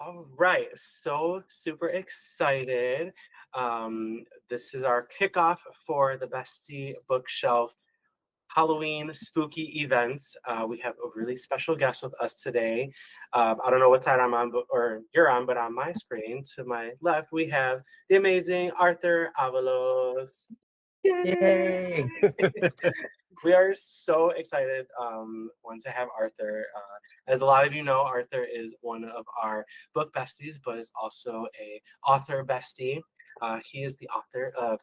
All right, so super excited. This is our kickoff for the Bestie Bookshelf Halloween spooky events. We have a really special guest with us today. I don't know what side I'm on, or you're on, but on my screen to my left, we have the amazing Arthur Avalos. Yay! We are so excited one to have Arthur. As a lot of you know, Arthur is one of our book besties, but is also a author bestie. He is the author of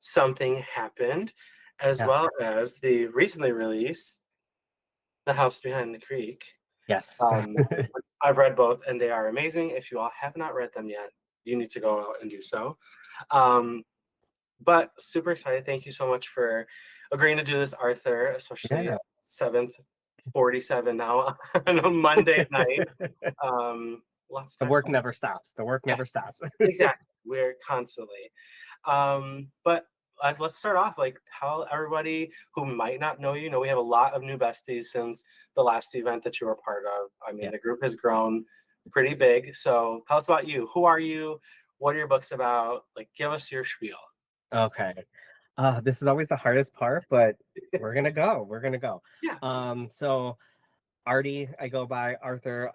Something Happened, as Yeah. well as the recently released The House Behind the Creek. Yes. Um, I've read both, and they are amazing. If you all have not read them yet, you need to go out and do so. But super excited. Thank you so much for agreeing to do this, Arthur, especially Yeah. 7:47 now on a Monday night. Lots of The time. work never stops. The work Yeah, never stops. exactly. We're constantly. But let's start off. Like, tell everybody who might not know you. We have a lot of new besties since the last event that you were part of. I mean, Yeah. the group has grown pretty big. So tell us about you. Who are you? What are your books about? Like, give us your spiel. Okay. This is always the hardest part, but we're gonna go. We're gonna go. Yeah. So Artie, I go by Arthur.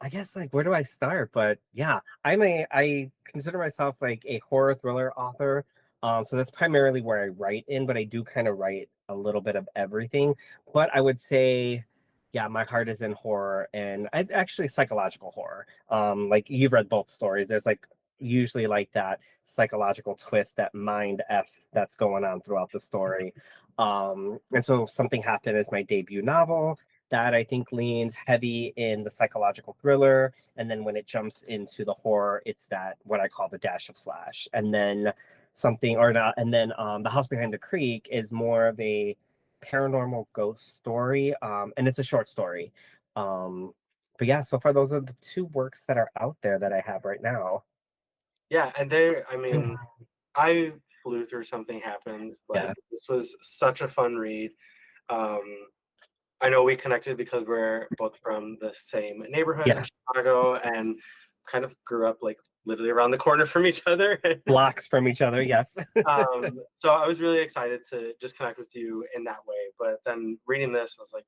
I guess like where do I start? But yeah, I consider myself like a horror thriller author. So that's primarily where I write in, but I do kind of write a little bit of everything. But I would say, yeah, my heart is in horror and actually psychological horror. Like you've read both stories. There's like usually like that psychological twist, that mind F that's going on throughout the story. And so Something Happened is my debut novel that I think leans heavy in the psychological thriller, and then when it jumps into the horror, it's that what I call the dash of slash. And then something or not, and then The House Behind the Creek is more of a paranormal ghost story, and it's a short story. But yeah, so far those are the two works that are out there that I have right now. Yeah, and I mean, I flew through Something Happened. Yeah, Like, this was such a fun read. Um, I know we connected because we're both from the same neighborhood in yeah, Chicago and kind of grew up like literally around the corner from each other. blocks from each other. Yes. So I was really excited to just connect with you in that way. But then reading this, I was like,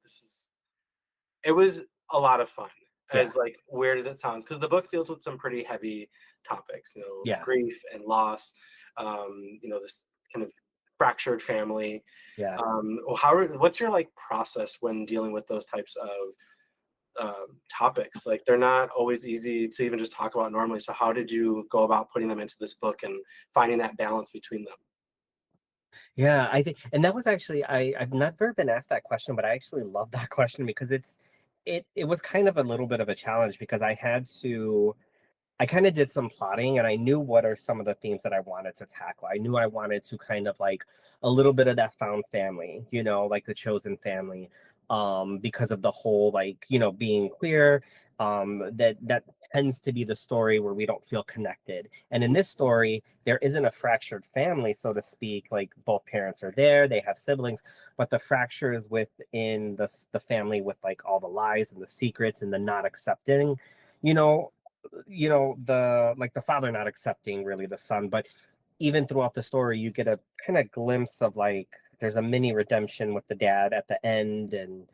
it was a lot of fun. Yeah, As like weird as it sounds, because the book deals with some pretty heavy topics, yeah, grief and loss, this kind of fractured family. yeah. What's your like process when dealing with those types of topics? Like, they're not always easy to even just talk about normally. So how did you go about putting them into this book and finding that balance between them? Yeah, I think, and that was actually I've never been asked that question, but I actually love that question because it was kind of a little bit of a challenge because I kind of did some plotting and I knew what are some of the themes that I wanted to tackle. I knew I wanted to kind of like a little bit of that found family, like the chosen family, because of the whole like, being queer, that tends to be the story where we don't feel connected. And in this story, there isn't a fractured family, so to speak. Like both parents are there, they have siblings, but the fracture is within the family with like all the lies and the secrets and the not accepting, you know the father not accepting really the son. But even throughout the story you get a kind of glimpse of like there's a mini redemption with the dad at the end and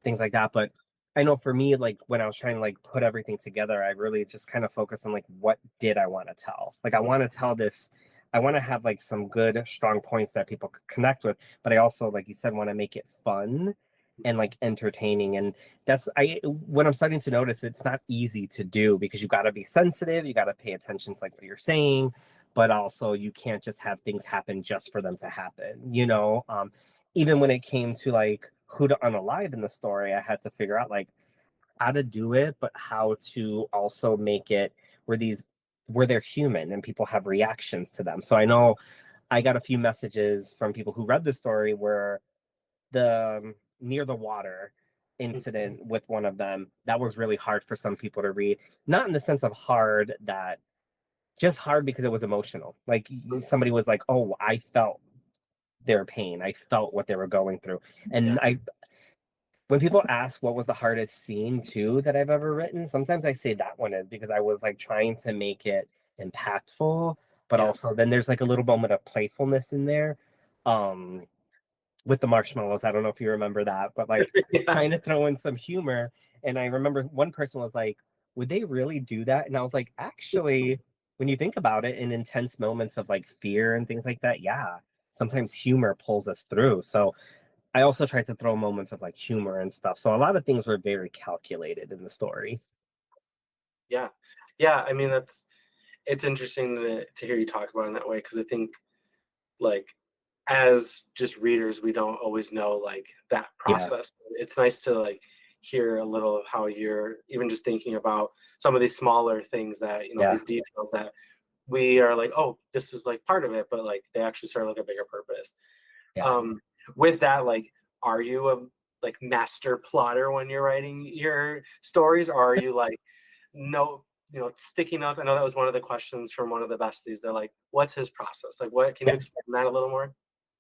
things like that. But I know for me, like when I was trying to like put everything together, I really just kind of focused on like what did I want to tell. Like I want to tell this, I want to have like some good strong points that people could connect with, but I also, like you said, want to make it fun and like entertaining. And that's I when I'm starting to notice it's not easy to do because you got to be sensitive, you got to pay attention to like what you're saying, but also you can't just have things happen just for them to happen. Even when it came to like who to unalive in the story, I had to figure out like how to do it, but how to also make it where they're human and people have reactions to them. So I know I got a few messages from people who read the story where the near the water Mhm. incident with one of them, that was really hard for some people to read. Not in the sense of hard that just hard because it was emotional. Like somebody was like, "Oh, I felt their pain. I felt what they were going through." Yeah. And when people ask what was the hardest scene too that I've ever written, sometimes I say that one is because I was like trying to make it impactful, but Yeah. also then there's like a little moment of playfulness in there. Um, with the marshmallows. I don't know if you remember that, but like Yeah. trying to throw in some humor. And I remember one person was like, would they really do that? And I was like, actually, when you think about it in intense moments of like fear and things like that, yeah, sometimes humor pulls us through. So I also tried to throw moments of like humor and stuff. So a lot of things were very calculated in the story. Yeah. Yeah. I mean, it's interesting to hear you talk about it in that way because I think like as just readers, we don't always know like that Yeah, process. It's nice to like hear a little of how you're even just thinking about some of these smaller things that, yeah, these details that we are like, oh, this is like part of it, but like they actually serve like a bigger purpose. yeah. Um, with that, like, are you a like master plotter when you're writing your stories, or are you like no, sticky notes? I know that was one of the questions from one of the besties. They're like, what's his process? Like, what can you Yeah. explain that a little more?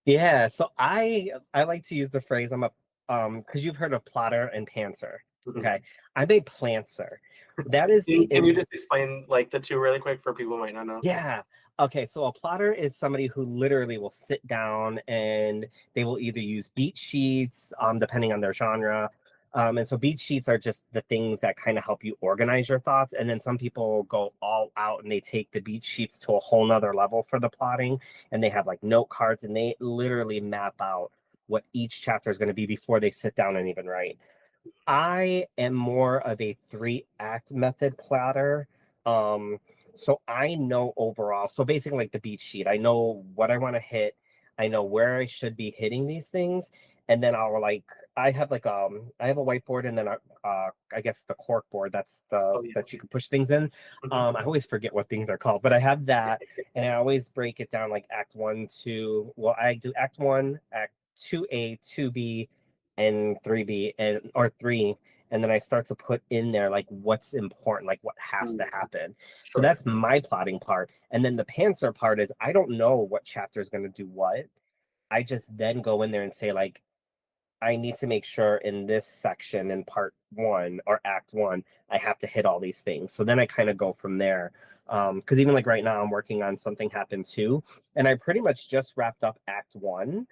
Yeah, so I like to use the phrase I'm a because you've heard of plotter and pantser. Mhm. Okay. I'm a plantser. That is the Can you just explain like the two really quick for people who might not know? yeah. Okay, so a plotter is somebody who literally will sit down and they will either use beat sheets, depending on their genre. And so beat sheets are just the things that kind of help you organize your thoughts. And then some people go all out and they take the beat sheets to a whole nother level for the plotting. And they have like note cards and they literally map out what each chapter is going to be before they sit down and even write. I am more of a three act method platter. Um, so I know overall, so basically like the beat sheet, I know what I want to hit, I know where I should be hitting these things, and then I'll like I have a whiteboard and then I guess the cork board that's the Oh yeah. that you can push things in. Mhm. I always forget what things are called, but I have that and I always break it down like act one, two. Well, I do act one, act 2A, 2B, and 3B and or 3 and then I start to put in there like what's important, like what has to Mm, happen. So sure. that's my plotting part. And then the pantser part is I don't know what chapter is going to do what. I just then go in there and say like I need to make sure in this section in part one or act one, I have to hit all these things. So then I kind of go from there. Because even like right now, I'm working on Something Happened Too, and I pretty much just wrapped up act one,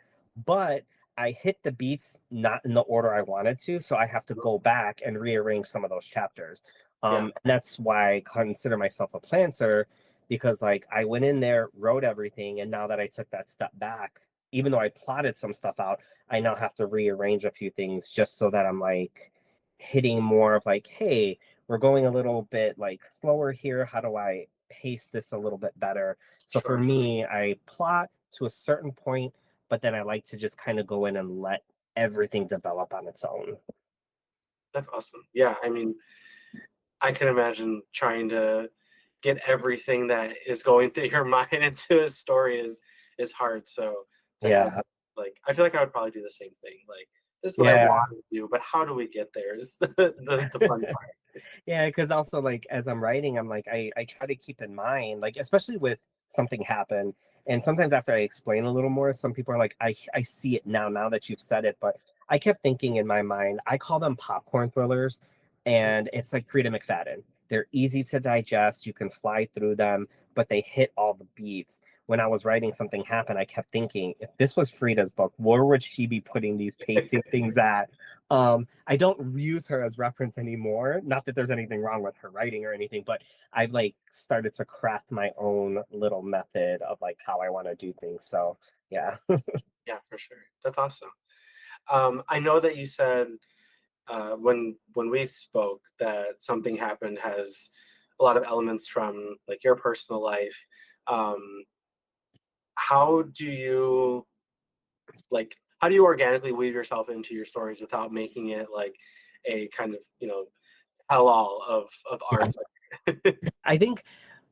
but I hit the beats not in the order I wanted to. So I have to go back and rearrange some of those chapters. Yeah. And that's why I consider myself a planter because like I went in there, wrote everything, and now that I took that step back, even though I plotted some stuff out, I now have to rearrange a few things just so that I'm like hitting more of like, hey, we're going a little bit like slower here. How do I pace this a little bit better? So for Sure. me, I plot to a certain point, but then I like to just kind of go in and let everything develop on its own. That's awesome. Yeah. I mean, I can imagine trying to get everything that is going through your mind into a story is hard. So to have Yeah. like, I feel like I would probably do the same thing. Like, this is what I Yeah. want to do, but how do we get there? Is the fun part. Yeah, because also like as I'm writing, I'm like I try to keep in mind, like especially with something happen, and sometimes after I explain a little more, some people are like, I see it now that you've said it, but I kept thinking in my mind, I call them popcorn thrillers, Mhm. and it's like Frida McFadden. They're easy to digest, you can fly through them, but they hit all the beats. When I was writing Something Happened, I kept thinking, if this was Frida's book, where would she be putting these pacing things at? I don't use her as reference anymore. Not that there's anything wrong with her writing or anything, but I've like started to craft my own little method of like how I want to do things. So yeah. Yeah, for sure. That's awesome. I know that you said when we spoke that something happened has a lot of elements from like your personal life. Um, how do you how do you organically weave yourself into your stories without making it like a kind of tell all of our I think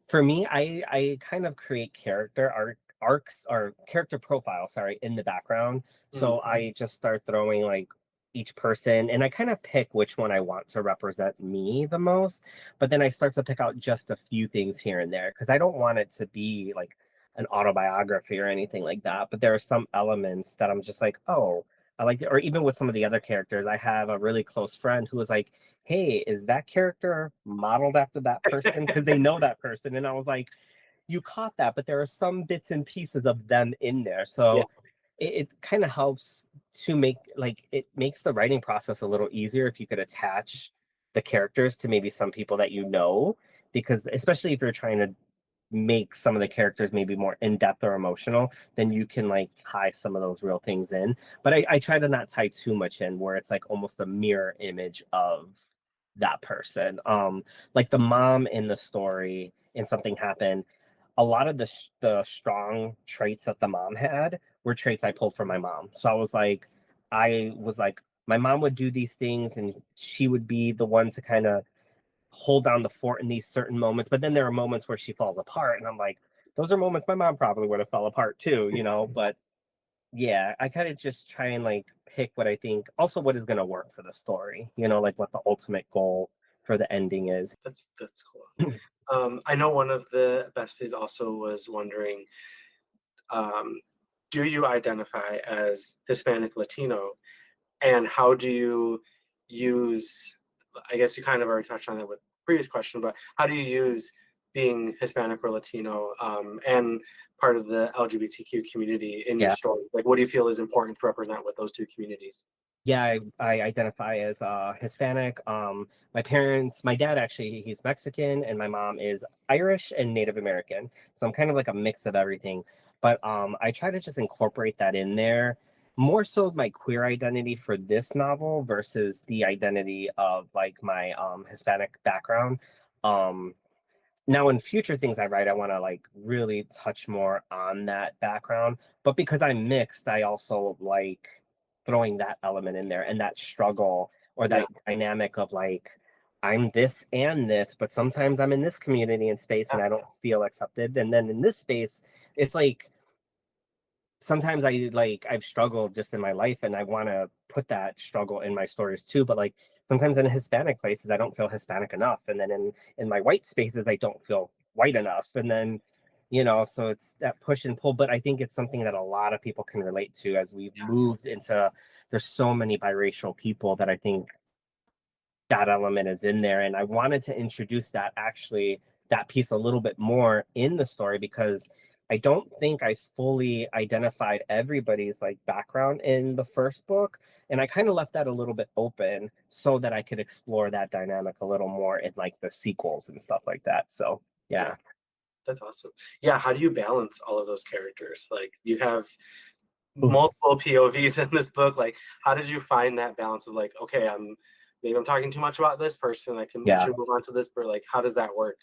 for me, I kind of create arcs or character profiles, sorry, in the background. Mm, So I just start throwing like each person and I kind of pick which one I want to represent me the most. But then I start to pick out just a few things here and there because I don't want it to be like an autobiography or anything like that. But there are some elements that I'm just like, oh, I like it. Or even with some of the other characters, I have a really close friend who was like, "Hey, is that character modeled after that person?" Because they know that person, and I was like, "You caught that, but there are some bits and pieces of them in there." Yeah, So it kind of helps to make like it makes the writing process a little easier if you could attach the characters to maybe some people that you know, because especially if you're trying to make some of the characters maybe more in-depth or emotional, then you can like tie some of those real things in. But I try to not tie too much in where it's like almost a mirror image of that person. Like the mom in the story in Something Happened, a lot of the strong traits that the mom had were traits I pulled from my mom. So I was like, my mom would do these things and she would be the one to kind of hold down the fort in these certain moments. But then there are moments where she falls apart. And I'm like, those are moments my mom probably would have fell apart too, you know? But yeah, I kind of just try and like pick what I think, also what is going to work for the story, you know, like what the ultimate goal for the ending is. that's cool. I know one of the besties also was wondering, um, do you identify as Hispanic Latino, and how do you use? I guess you kind of already touched on that with the previous question, but how do you use being Hispanic or Latino, and part of the LGBTQ community in your Yeah. story? Like, what do you feel is important to represent with those two communities? Yeah, I identify as Hispanic. My dad actually, he's Mexican, and my mom is Irish and Native American. So I'm kind of like a mix of everything. But I try to just incorporate that in there, more so my queer identity for this novel versus the identity of like my Hispanic background. Um, Now in future things I write, I want to like really touch more on that background. But because I'm mixed, I also like throwing that element in there and that struggle or Yeah, that dynamic of like I'm this and this, but sometimes I'm in this community and space yeah, and I don't feel accepted. And then in this space, it's like sometimes I've struggled just in my life and I want to put that struggle in my stories too. But like sometimes in Hispanic places I don't feel Hispanic enough. And then in my white spaces I don't feel white enough. And then, you know, so it's that push and pull. But I think it's something that a lot of people can relate to as we've moved into there's so many biracial people that I think that element is in there. And I wanted to introduce that actually, that piece a little bit more in the story because I don't think I fully identified everybody's like background in the first book. And I kind of left that a little bit open so that I could explore that dynamic a little more in like the sequels and stuff like that. So yeah. yeah. That's awesome. Yeah, how do you balance all of those characters? Like, you have Ooh, multiple POVs in this book. Like, how did you find that balance of like, okay, maybe I'm talking too much about this person. yeah. Should move on to this, but like, how does that work?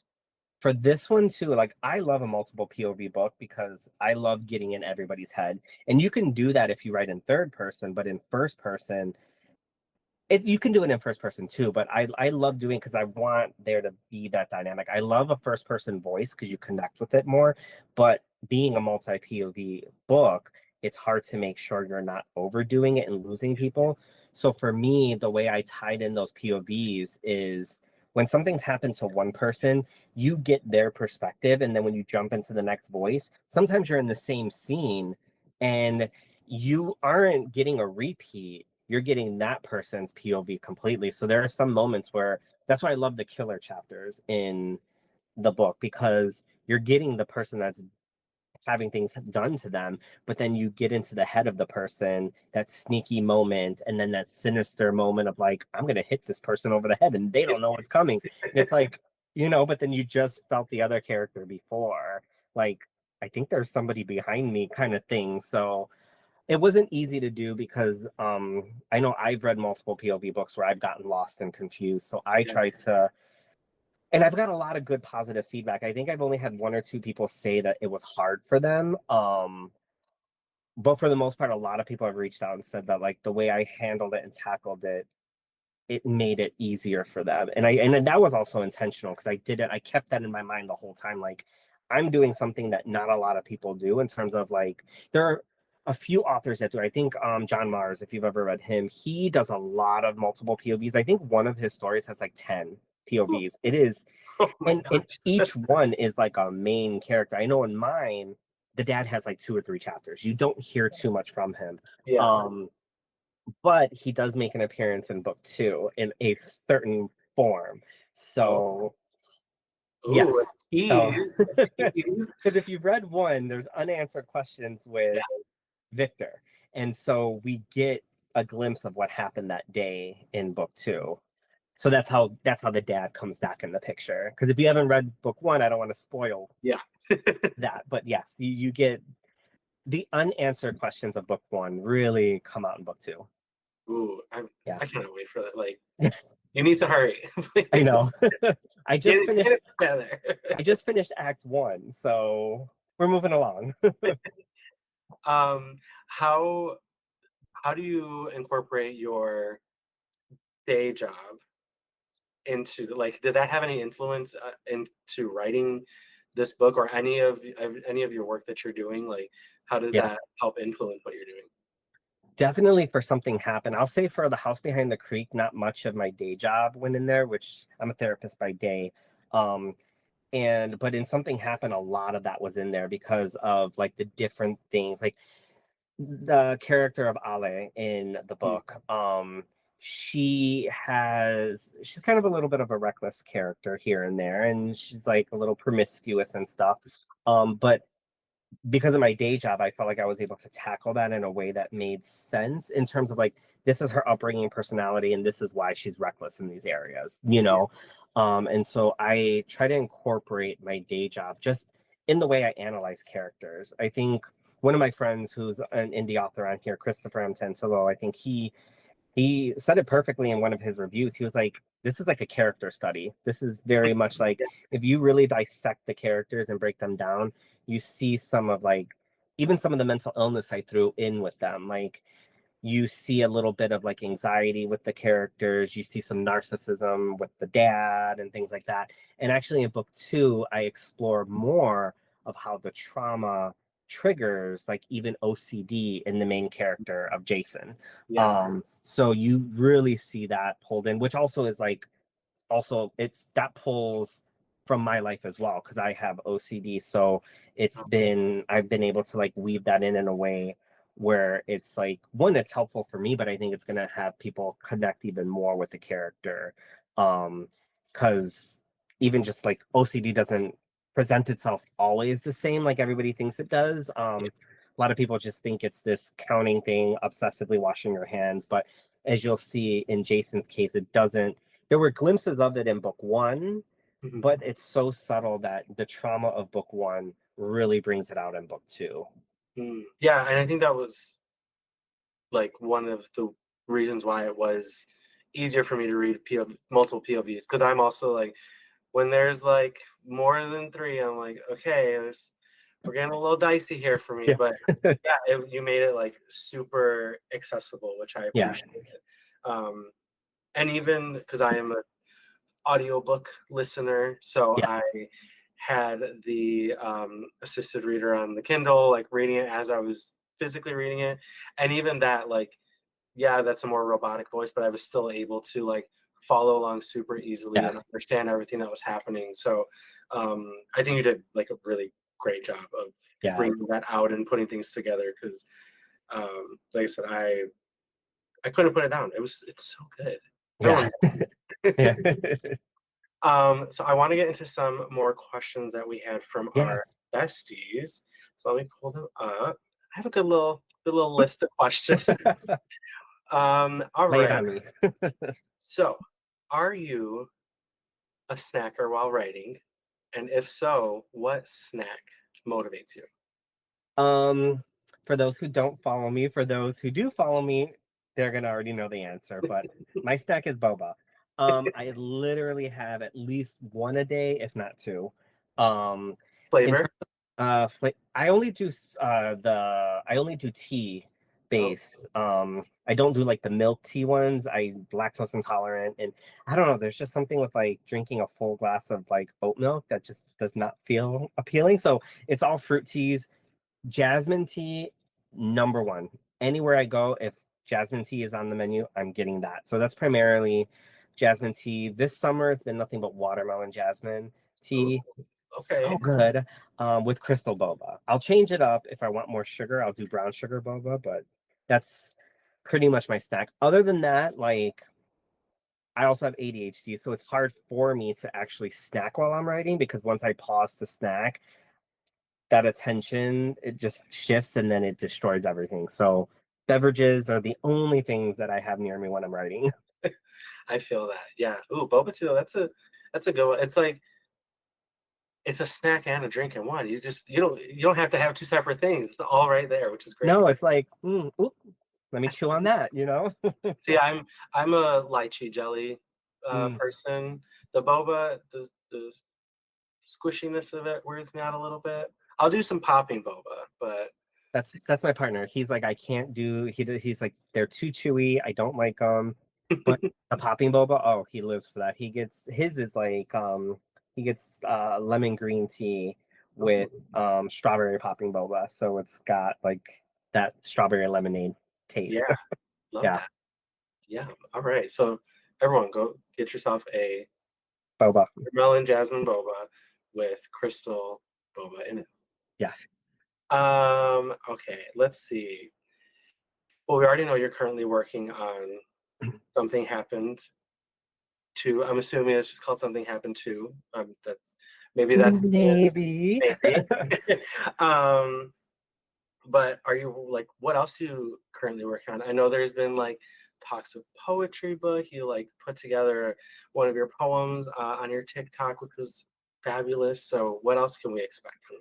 For this one too, like I love a multiple POV book because I love getting in everybody's head. And you can do that if you write in third person, but in first person, you can do it in first person too, but I love doing because I want there to be that dynamic. I love a first person voice because you connect with it more. But being a multi POV book, it's hard to make sure you're not overdoing it and losing people. So for me, the way I tied in those POVs is when something's happened to one person, you get their perspective, and then when you jump into the next voice, sometimes you're in the same scene and you aren't getting a repeat, you're getting that person's POV completely. So there are some moments where that's why I love the killer chapters in the book because you're getting the person that's having things done to them, but then you get into the head of the person, that sneaky moment, and then that sinister moment of like, I'm gonna hit this person over the head and they don't know what's coming. And it's like, you know, but then you just felt the other character before. Like, I think there's somebody behind me kind of thing. So it wasn't easy to do because I know I've read multiple POV books where I've gotten lost and confused. So I Yeah, tried to, and I've got a lot of good positive feedback. I think I've only had one or two people say that it was hard for them. But for the most part, a lot of people have reached out and said that like the way I handled it and tackled it, it made it easier for them. And that was also intentional because I kept that in my mind the whole time. Like I'm doing something that not a lot of people do in terms of like there are a few authors that do. I think John Mars, if you've ever read him, he does a lot of multiple POVs. I think one of his stories has like 10 cool. POVs. It is Oh my and gosh. each one is like a main character. I know in mine, the dad has like two or three chapters. You don't hear too much from him. Yeah, Um but he does make an appearance in book two in a certain form. Oh, So ooh, a yes. So tease, a tease. because if you've read one, there's unanswered questions Yeah, with Victor. And so we get a glimpse of what happened that day in book two. So that's how the dad comes back in the picture. Because if you haven't read book one, I don't want to spoil yeah. that. But yes, you get the unanswered questions of book one really come out in book two. Ooh, Yeah. I cannot wait for that. Like, Yes. you need to hurry. I Please. know. I Get just it, get finished it together. I just finished act one, so we're moving along. um, how how do you incorporate your day job into, like, did that have any influence into writing this book or any of your work that you're doing? Like, how does Yeah. that help influence what you're doing? Definitely for something happen. I'll say for the house behind the creek, not much of my day job went in there, which I'm a therapist by day. Um, and but in something happened, a lot of that was in there because of like the different things. Like the character of Ale in the Mm, book, she's kind of a little bit of a reckless character here and there, and she's like a little promiscuous and stuff. But because of my day job, I felt like I was able to tackle that in a way that made sense in terms of like this is her upbringing, personality, and this is why she's reckless in these areas, you yeah. know. And so I try to incorporate my day job just in the way I analyze characters. I think one of my friends who's an indie author on here, Christopher M. Tensilo, I think he said it perfectly in one of his reviews. He was like, this is like a character study. This is very much like Yeah. if you really dissect the characters and break them down, you see some of like even some of the mental illness I threw in with them. Like you see a little bit of like anxiety with the characters, you see some narcissism with the dad and things like that. And actually in book two, I explore more of how the trauma triggers like even OCD in the main character of Jason. Yeah. So you really see that pulled in, which also is like also it's that pulls from my life as well because I have OCD. So Okay. I've been able to like weave that in a way where it's like one that's helpful for me, but I think it's gonna have people connect even more with the character. Because even just like OCD doesn't present itself always the same like everybody thinks it does. Yeah. A lot of people just think it's this counting thing, obsessively washing your hands, but as you'll see in Jason's case, it doesn't there were glimpses of it in book one, Mhm. but it's so subtle that the trauma of book one really brings it out in book two. Mm. Yeah, and I think that was like one of the reasons why it was easier for me to read multiple POVs, because I'm also like, when there's like more than three, I'm like, okay, we're getting a little dicey here for me. Yeah. But yeah, you made it like super accessible, which I Yeah. appreciated. Um, and even because I am a audiobook listener, so Yeah. I had the assisted reader on the Kindle, like reading it as I was physically reading it, and even that, like, yeah, that's a more robotic voice, but I was still able to like follow along super easily Yeah. and understand everything that was happening. So I think you did like a really great job of Yeah. bringing that out and putting things together. Because, like I said, I couldn't put it down. It's so good. Yeah. Everyone. Yeah. So I want to get into some more questions that we had from Yeah. our besties. So let me pull them up. I have a good little list of questions. All Lay it right. on me. So, are you a snacker while writing? And if so, what snack motivates you? Um, for those who don't follow me, for those who do follow me, they're gonna already know the answer, but my stack is boba. I literally have at least one a day, if not two. In Flavor? terms I only do I only do tea Oh, based. I don't do like the milk tea ones. I lactose intolerant, and I don't know. There's just something with like drinking a full glass of like oat milk that just does not feel appealing. So it's all fruit teas. Jasmine tea, number one. Anywhere I go, if jasmine tea is on the menu, I'm getting that. So that's primarily jasmine tea. This summer, it's been nothing but watermelon jasmine ooh, tea. So okay. good with crystal boba. I'll change it up if I want more sugar. I'll do brown sugar boba, but that's pretty much my snack. Other than that, like I also have ADHD, so it's hard for me to actually snack while I'm writing because once I pause to snack, that attention it just shifts and then it destroys everything. So beverages are the only things that I have near me when I'm writing. I feel that. Yeah. Ooh, boba too. That's a good one. It's like it's a snack and a drink in one. You don't have to have two separate things. It's all right there, which is great. No, it's like, ooh, let me chew on that, you know? See, I'm a lychee jelly Mm, person. The boba, the squishiness of it wears me out a little bit. I'll do some popping boba, but that's my partner. He's like, I can't do. He's like, they're too chewy. I don't like them. But a popping boba, oh, he lives for that. He gets his is like he gets lemon green tea with oh, strawberry popping boba. So it's got like that strawberry lemonade taste. yeah, love Yeah, that. Yeah. All right. So everyone, go get yourself a boba. melon jasmine boba with crystal boba in it. Yeah. Okay, let's see. Well, we already know you're currently working on Something Happened To. I'm assuming it's just called Something Happened To. That's Maybe. maybe. um, but are you like what else are you currently working on? I know there's been like talks of poetry book. You like put together one of your poems on your TikTok, which was fabulous. So what else can we expect from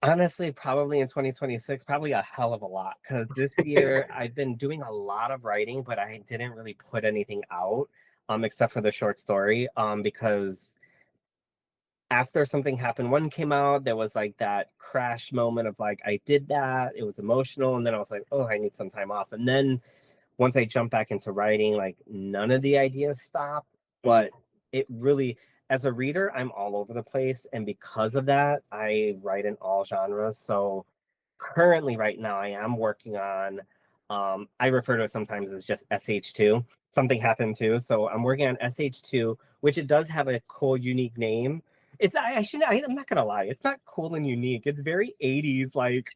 Honestly, probably in 2026, probably a hell of a lot. Because this you? year I've been doing a lot of writing, but I didn't really put anything out, except for the short story. Because after something happened, one came out, there was like that crash moment of like, I did that, it was emotional, and then I was like, oh, I need some time off. And then once I jumped back into writing, like none of the ideas stopped, Mhm. but it really, as a reader, I'm all over the place. And because of that, I write in all genres. So currently, right now, I am working on, I refer to it sometimes as just SH2. Something happened too. So I'm working on SH2, which it does have a cool, unique name. I should, I'm not gonna lie, it's not cool and unique. It's very 80s, like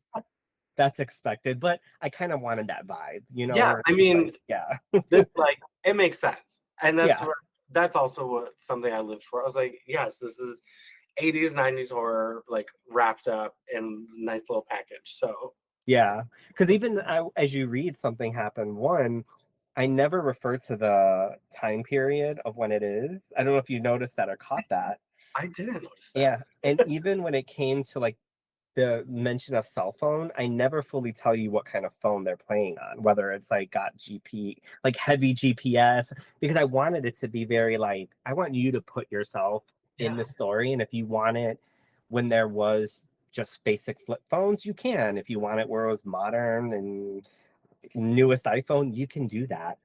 that's expected, but I kind of wanted that vibe, Yeah, where I it's just like, mean, yeah, this like it makes sense, and yeah, that's also what something I lived for. I was like, yes, this is 80s, 90s horror, like wrapped up in nice little package. So yeah. Because even as you read something happened, one, I never refer to the time period of when it is. I don't know if you noticed that or caught that. I didn't notice that. Yeah, and even when it came to like the mention of cell phone, I never fully tell you what kind of phone they're playing on, whether it's like got like heavy GPS, because I wanted it to be very like, I want you to put yourself in Yeah, the story. And if you want it when there was just basic flip phones, you can. If you want it where it was modern and newest iPhone, you can do that.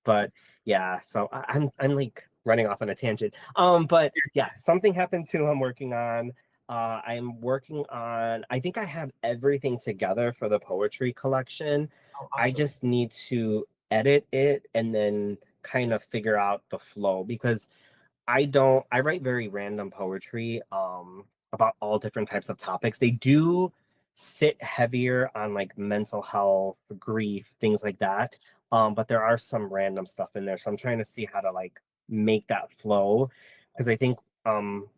But yeah, so I'm like running off on a tangent. But yeah, something happened too. I'm working on. I'm working on. I think I have everything together for the poetry collection. oh, I awesome. just need to edit it and then kind of figure out the flow because I write very random poetry about all different types of topics. They do sit heavier on like mental health, grief, things like that. But there are some random stuff in there. So I'm trying to see how to like make that flow because I think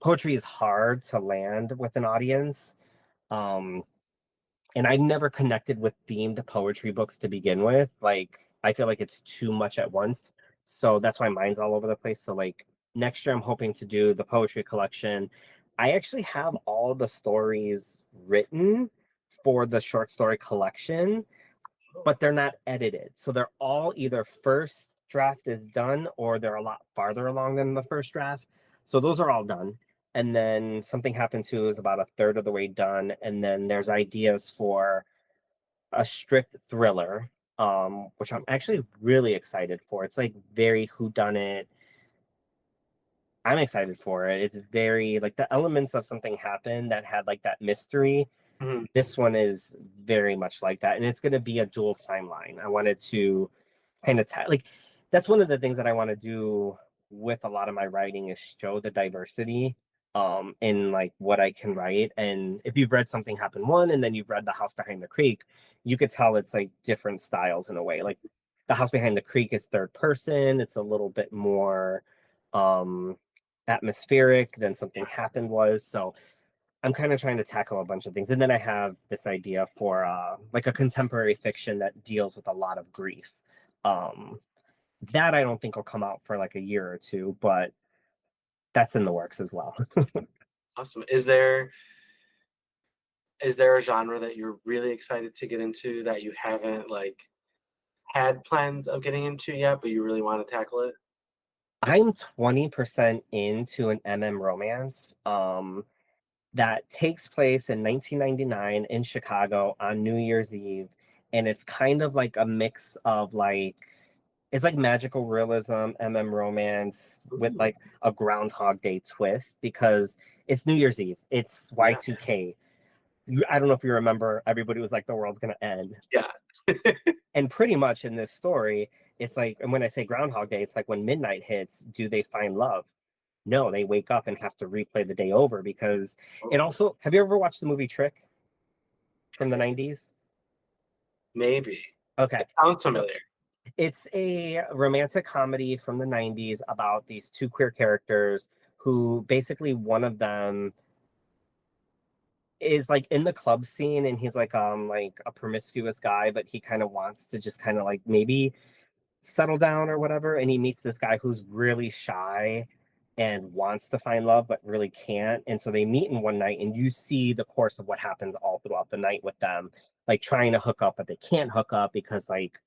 poetry is hard to land with an audience. Um and I've never connected with themed poetry books to begin with. Like, I feel like it's too much at once. So that's why mine's all over the place. So, like, next year, I'm hoping to do the poetry collection. I actually have all the stories written for the short story collection, Oh, but they're not edited. So they're all either first draft is done or they're a lot farther along than the first draft. So those are all done. And then something happened to is about a third of the way done. And then there's ideas for a strict thriller, which I'm actually really excited for. It's like very whodunit. I'm excited for it. It's very like the elements of something happened that had like that mystery. mhm. This one is very much like that, and it's going to be a dual timeline. I wanted to kind of like that's one of the things that I want to do with a lot of my writing is show the diversity in like what I can write. And if you've read Something Happened One and then you've read The House Behind the Creek, you could tell it's like different styles in a way. Like The House Behind the Creek is third person, it's a little bit more um atmospheric than Something Happened was. So I'm kind of trying to tackle a bunch of things. And then I have this idea for like a contemporary fiction that deals with a lot of grief. Um that I don't think will come out for like a year or two, but that's in the works as well. Awesome. Is there a genre that you're really excited to get into that you haven't like had plans of getting into yet, but you really want to tackle it? I'm 20% into an MM romance that takes place in 1999 in Chicago on New Year's Eve. And it's kind of like a mix of like, it's like magical realism, MM romance with Ooh, like a Groundhog Day twist because it's New Year's Eve. It's yeah, Y2K. I don't know if you remember, everybody was like, the world's going to end. yeah, And pretty much in this story, it's like, and when I say Groundhog Day, it's like when midnight hits, do they find love? No, they wake up and have to replay the day over because it oh, also, have you ever watched the movie Trick from the 90s? maybe. Okay. It sounds So familiar. it's a romantic comedy from the 90s about these two queer characters who basically one of them is like in the club scene and he's like a promiscuous guy, but he kind of wants to just kind of like maybe settle down or whatever. And he meets this guy who's really shy and wants to find love, but really can't. And so they meet in one night, and you see the course of what happens all throughout the night with them, like trying to hook up, but they can't hook up because like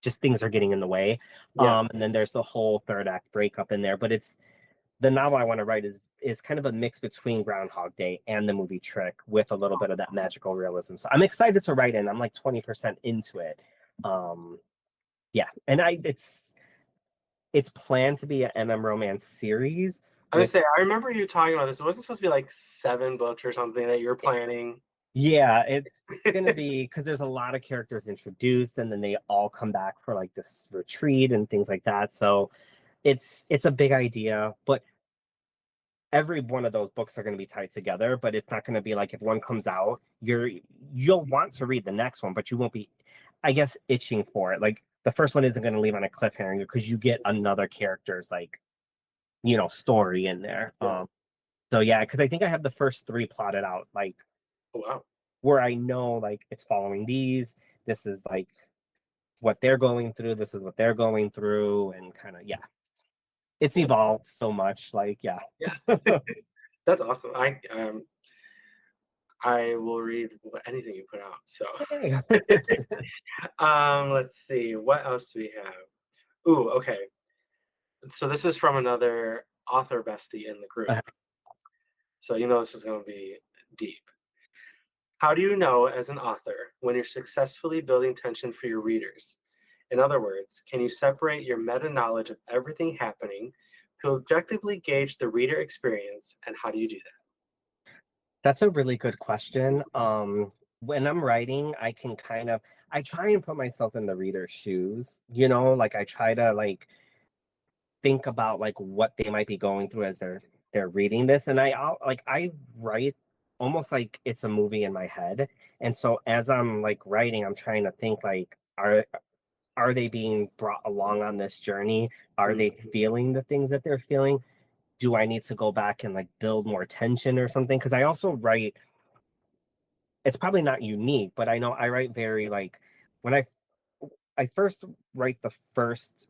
just things are getting in the way. Yeah. And then there's the whole third act breakup in there. But it's the novel I want to write is kind of a mix between Groundhog Day and the movie Trick with a little bit of that magical realism. So I'm excited to write it. I'm like 20% into it. Um, yeah, and it's planned to be an MM romance series I would with say I remember you talking about this. It wasn't supposed to be like 7 books or something that you're planning. yeah, it's gonna be because there's a lot of characters introduced and then they all come back for like this retreat and things like that. So it's a big idea, but every one of those books are going to be tied together, but it's not going to be like if one comes out, you'll want to read the next one, but you won't be, I guess, itching for it. Like the first one isn't going to leave on a cliffhanger because you get another character's like, story in there. Yeah. So yeah, because I think I have the first three plotted out, like Oh, wow. where I know like it's following these. This is like what they're going through. This is what they're going through, and kind of yeah, it's Yeah. evolved so much. Like yeah. Yeah. That's awesome. I will read anything you put out. So, Hey. let's see. What else do we have? Ooh, okay. So this is from another author bestie in the group. So you know this is going to be deep. How do you know as an author when you're successfully building tension for your readers? In other words, can you separate your meta knowledge of everything happening to objectively gauge the reader experience, and how do you do that? That's a really good question. When I'm writing, I try and put myself in the reader's shoes, like I try to like think about like what they might be going through as they're reading this. And I write almost like it's a movie in my head. And so as I'm like writing, I'm trying to think like are they being brought along on this journey? Are Mm, they feeling the things that they're feeling? Do I need to go back and like build more tension or something? Because I also write, it's probably not unique, but I know I write very like when I first write the first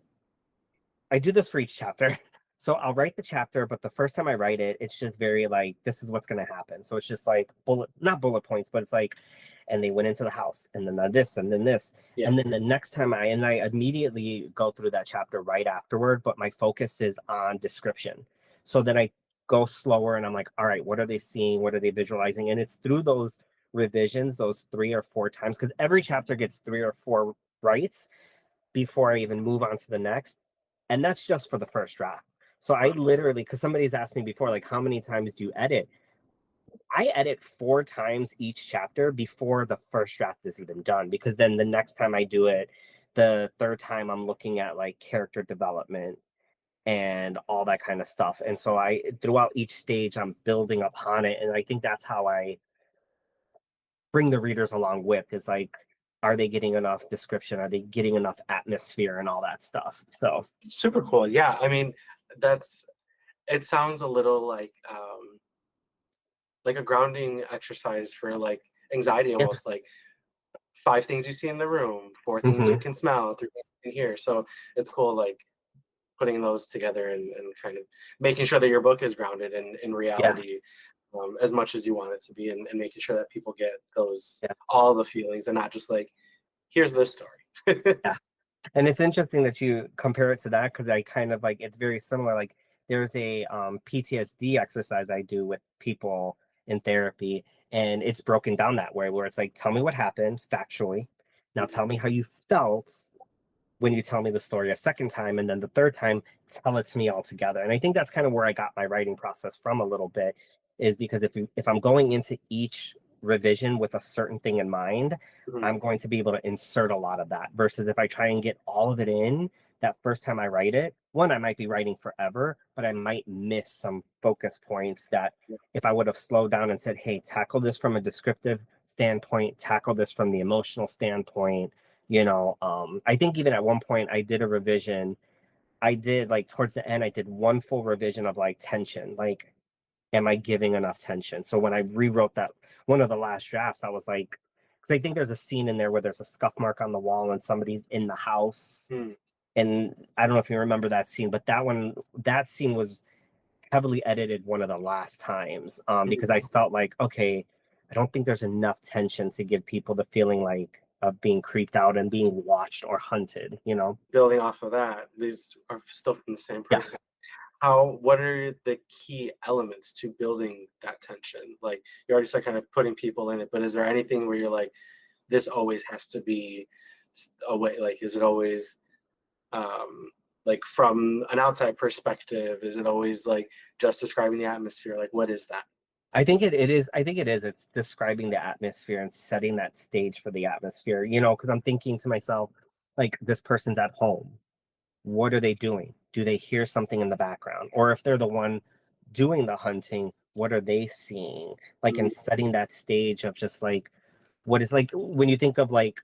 I do this for each chapter. So I'll write the chapter, but the first time I write it, it's just very like this is what's gonna happen. So it's just like not bullet points, but it's like, and they went into the house, and then this, and then this, yeah. and then the next time I immediately go through that chapter right afterward, but my focus is on description. So then I go slower, and I'm like, all right, what are they seeing? What are they visualizing? And it's through those revisions, those 3 or 4 times, because every chapter gets 3 or 4 writes before I even move on to the next. And that's just for the first draft. So I literally, because somebody's asked me before, like, how many times do you edit? I edit 4 times each chapter before the first draft is even done, because then the next time I do it, the third time I'm looking at like character development. and all that kind of stuff. And so I throughout each stage I'm building upon it, and I think that's how I bring the readers along with is like, are they getting enough description? Are they getting enough atmosphere and all that stuff? So Super cool. Yeah, I mean, that's it sounds a little like a grounding exercise for like anxiety yeah. almost like five things you see in the room, four things you Hmm. can smell, three things you can hear. So it's cool like putting those together and kind of making sure that your book is grounded in Yeah. reality as much as you want it to be and making sure that people get those Yeah. all the feelings and not just like here's this story. Yeah. And it's interesting that you compare it to that because I kind of like it's very similar. Like there's a PTSD exercise I do with people in therapy, and it's broken down that way where it's like, tell me what happened factually. Now tell me how you felt when you tell me the story a second time, and then the third time tell it to me all together. And I think that's kind of where I got my writing process from a little bit, is because if I'm going into each revision with a certain thing in mind, Mhm. I'm going to be able to insert a lot of that, versus if I try and get all of it in that first time I write it, one, I might be writing forever, but I might miss some focus points that if I would have slowed down and said, hey, tackle this from a descriptive standpoint, tackle this from the emotional standpoint, I think even at one point I did a revision. I did like towards the end, I did one full revision of like tension. Like, am I giving enough tension? So when I rewrote that one of the last drafts, I was like, because I think there's a scene in there where there's a scuff mark on the wall and somebody's in the house. Hmm. And I don't know if you remember that scene, but that scene was heavily edited one of the last times, because I felt like, okay, I don't think there's enough tension to give people the feeling like of being creeped out and being watched or hunted. Building off of that, these are still from the same Yeah, person. How what are the key elements to building that tension? Like you already said kind of putting people in it, but is there anything where you're like, this always has to be a way, like is it always um like from an outside perspective? Is it always like just describing the atmosphere? Like what is that? it is. I think it is. It's describing the atmosphere and setting that stage for the atmosphere, because I'm thinking to myself, like, this person's at home. What are they doing? Do they hear something in the background? Or if they're the one doing the hunting, what are they seeing? Like, Mm, in setting that stage of just like, what is like when you think of like,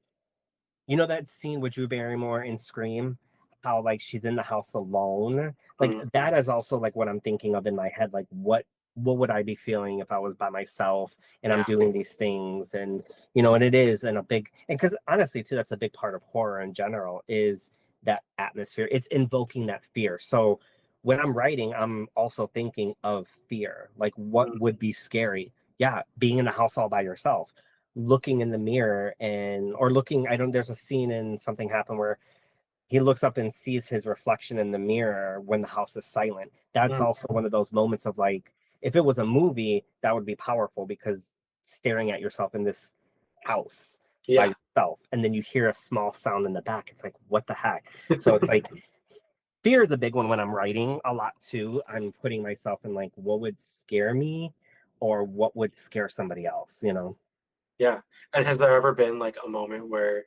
that scene with Drew Barrymore in Scream, how like she's in the house alone. Like mm, that is also like what I'm thinking of in my head. Like what would I be feeling if I was by myself and I'm yeah. doing these things? And it is and a big and because honestly too, that's a big part of horror in general is that atmosphere. It's invoking that fear. So when I'm writing, I'm also thinking of fear. Like what Mm, would be scary? Yeah, being in the house all by yourself, looking in the mirror and or looking I don't there's a scene in Something Happened where he looks up and sees his reflection in the mirror when the house is silent. That's mm, also one of those moments of like, if it was a movie that would be powerful because staring at yourself in this house by yeah. yourself and then you hear a small sound in the back, it's like what the heck. So it's like fear is a big one when I'm writing a lot too. I'm putting myself in like what would scare me or what would scare somebody else. Yeah. And has there ever been like a moment where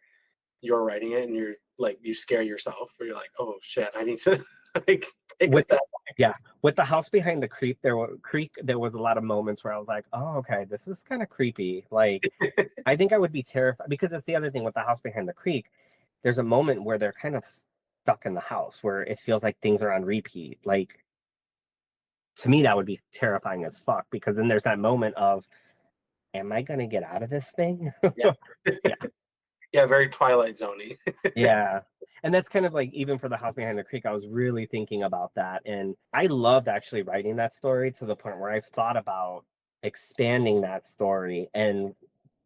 you're writing it and you're like you scare yourself or you're like, oh shit, I need to like take a with step yeah, with the house behind the creek there was a lot of moments where I was like, oh, okay, this is kind of creepy. Like back? I think I would be terrified because it's the other thing with the house behind the creek. There's a moment where they're kind of stuck in the house where it feels like things are on repeat. Like to me that would be terrifying as fuck because then there's that moment of, am I gonna get out of this thing? Yeah. Yeah. Yeah, very Twilight Zoney. Yeah. And that's kind of like even for the house behind the creek, I was really thinking about that. And I loved actually writing that story to the point where I've thought about expanding that story and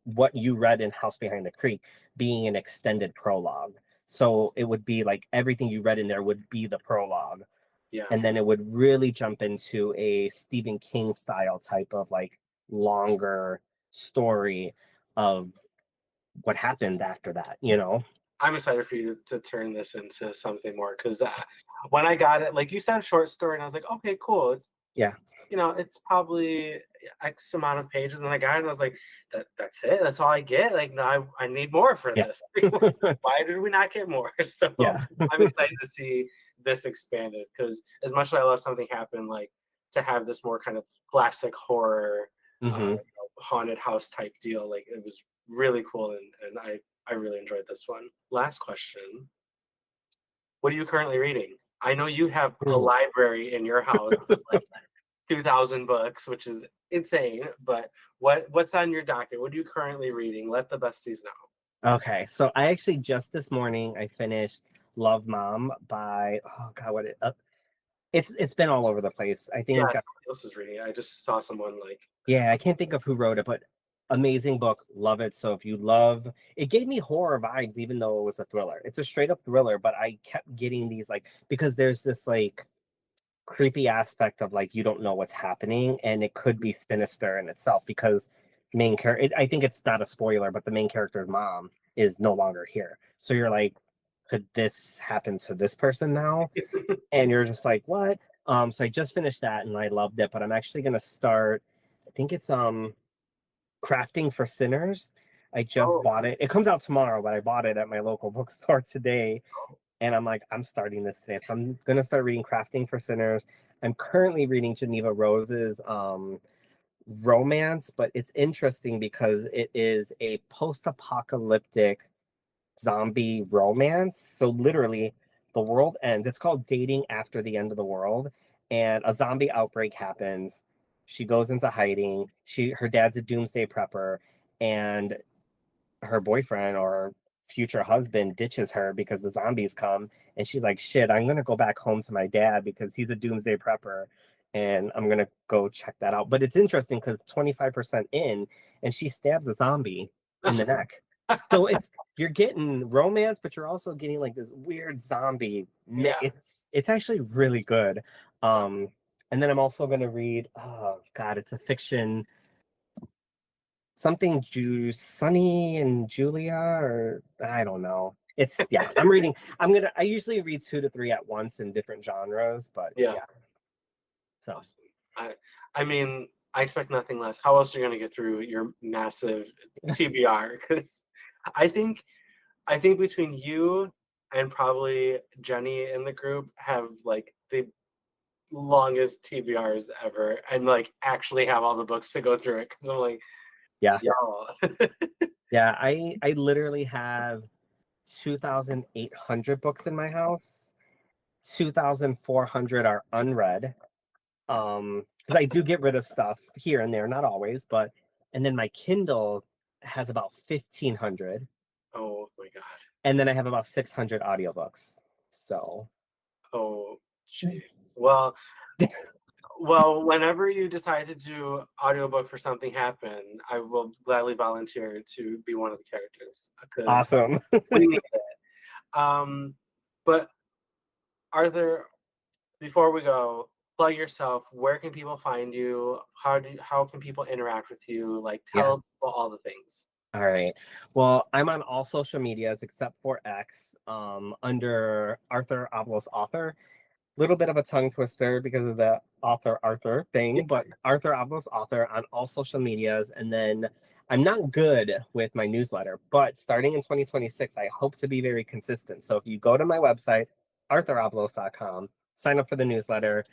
what you read in House Behind the Creek being an extended prologue. So it would be like everything you read in there would be the prologue. Yeah. And then it would really jump into a Stephen King style type of like longer story of what happened after that. I'm excited for you to turn this into something more because when I got it, like you said, short story, and I was like, okay, cool. It's Yeah. you know, it's probably X amount of pages. And I got it and I was like, that's it? That's all I get? Like, no, I need more for Yeah. this. Why did we not get more? So Yeah. I'm excited to see this expanded because as much as I love something happen, like to have this more kind of classic horror, Hmm. haunted house type deal, like it was really cool. And I really enjoyed this one. Last question. What are you currently reading? I know you have a Ooh. library in your house, like 2,000 books, which is insane. But what's on your docket? What are you currently reading? Let the besties know. Okay, so I actually just this morning I finished Love Mom by, oh god, it's been all over the place. I Yeah, think, somebody else is reading it. I just saw someone like this. yeah, I can't think of who wrote it, but amazing book, love it. So if you love, it gave me horror vibes even though it was a thriller. It's a straight up thriller, but I kept getting these like, because there's this like creepy aspect of like you don't know what's happening and it could be sinister in itself because main character, I think it's not a spoiler, but the main character's mom is no longer here, so you're like, could this happen to this person now? And you're just like, what? So I just finished that and I loved it, but I'm actually going to start, I think it's Crafting for Sinners. I just Oh, bought it. It comes out tomorrow, but I bought it at my local bookstore today. And I'm like, I'm starting this today. So I'm gonna start reading Crafting for Sinners. I'm currently reading Geneva Rose's romance, but it's interesting because it is a post-apocalyptic zombie romance. So literally the world ends. It's called Dating After the End of the World. And a zombie outbreak happens. She goes into hiding. Her dad's a doomsday prepper, and her boyfriend or future husband ditches her because the zombies come, and she's like, shit, I'm gonna go back home to my dad because he's a doomsday prepper, and I'm gonna go check that out. But it's interesting because 25% in, and she stabs a zombie in the neck. So you're getting romance, but you're also getting like this weird zombie yeah. it's actually really good. Wow. And then I'm also gonna read, oh god, it's a fiction, something Sunny and Julia, or I don't know. It's, yeah, I usually read two to three at once in different genres, but Yeah. yeah. So Awesome. I mean, I expect nothing less. How else are you gonna get through your massive TBR? Because I think I think between you and probably Jenny in the group have like the longest TBRs ever, and like actually have all the books to go through it. Because I'm like, yeah. y'all. Yeah, I literally have 2,800 books in my house. 2,400 are unread. Because I do get rid of stuff here and there, not always, but and then my Kindle has about 1,500, Oh my god. and then I have about 600 audiobooks. So Oh, jeez. Well, whenever you decide to do audiobook for something happen, I will gladly volunteer to be one of the characters because awesome. we need it. But Arthur, before we go, plug yourself. Where can people find you? How can people interact with you? Like Yeah. tell people all the things. All right. Well, I'm on all social medias except for X, under Arthur Avalos author. Little bit of a tongue twister because of the author Arthur thing, but Arthur Avalos author on all social medias. And then I'm not good with my newsletter, but starting in 2026, I hope to be very consistent. So if you go to my website, arthuravalos.com, sign up for the newsletter,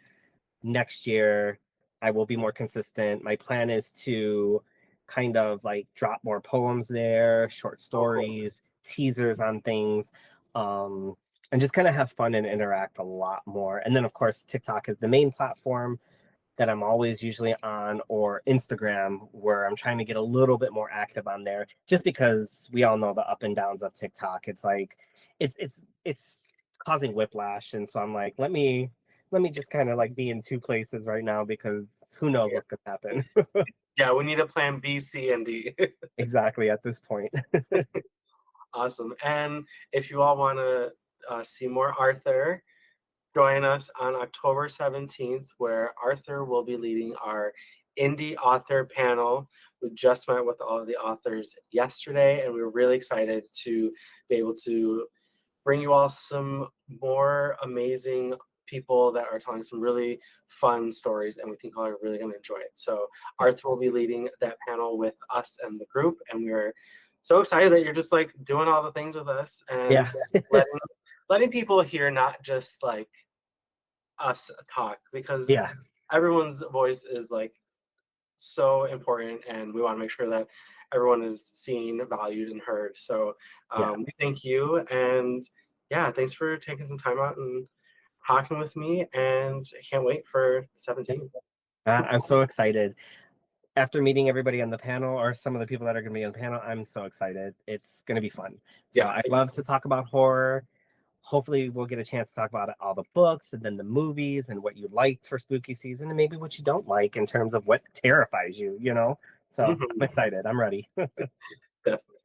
next year I will be more consistent. My plan is to kind of like drop more poems there, short Oh, cool. stories, teasers on things, and just kind of have fun and interact a lot more. And then, of course, TikTok is the main platform that I'm always usually on, or Instagram, where I'm trying to get a little bit more active on there, just because we all know the up and downs of TikTok. It's like it's causing whiplash, and so I'm like, let me just kind of like be in two places right now because who knows Yeah. what could happen. Yeah, we need a plan B, C, and D. Exactly at this point. Awesome. And if you all want to see more Arthur, join us on October 17th, where Arthur will be leading our indie author panel. We just met with all of the authors yesterday, and we were really excited to be able to bring you all some more amazing people that are telling some really fun stories, and we think you all are really going to enjoy it. So Arthur will be leading that panel with us and the group, and we're so excited that you're just like doing all the things with us and Yeah. letting people hear not just like us talk, because Yeah. everyone's voice is like so important, and we want to make sure that everyone is seen, valued, and heard. So Yeah. we thank you, and yeah, thanks for taking some time out and talking with me, and I can't wait for 17. I'm so excited. After meeting everybody on the panel or some of the people that are going to be on the panel, I'm so excited. It's going to be fun. So Yeah, I love to talk about horror. Hopefully, we'll get a chance to talk about all the books and then the movies and what you like for spooky season and maybe what you don't like in terms of what terrifies you, you know? So I'm mhm, excited. I'm ready. definitely.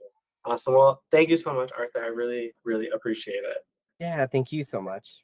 Awesome. Well, thank you so much, Arthur. I really, really appreciate it. Yeah, thank you so much.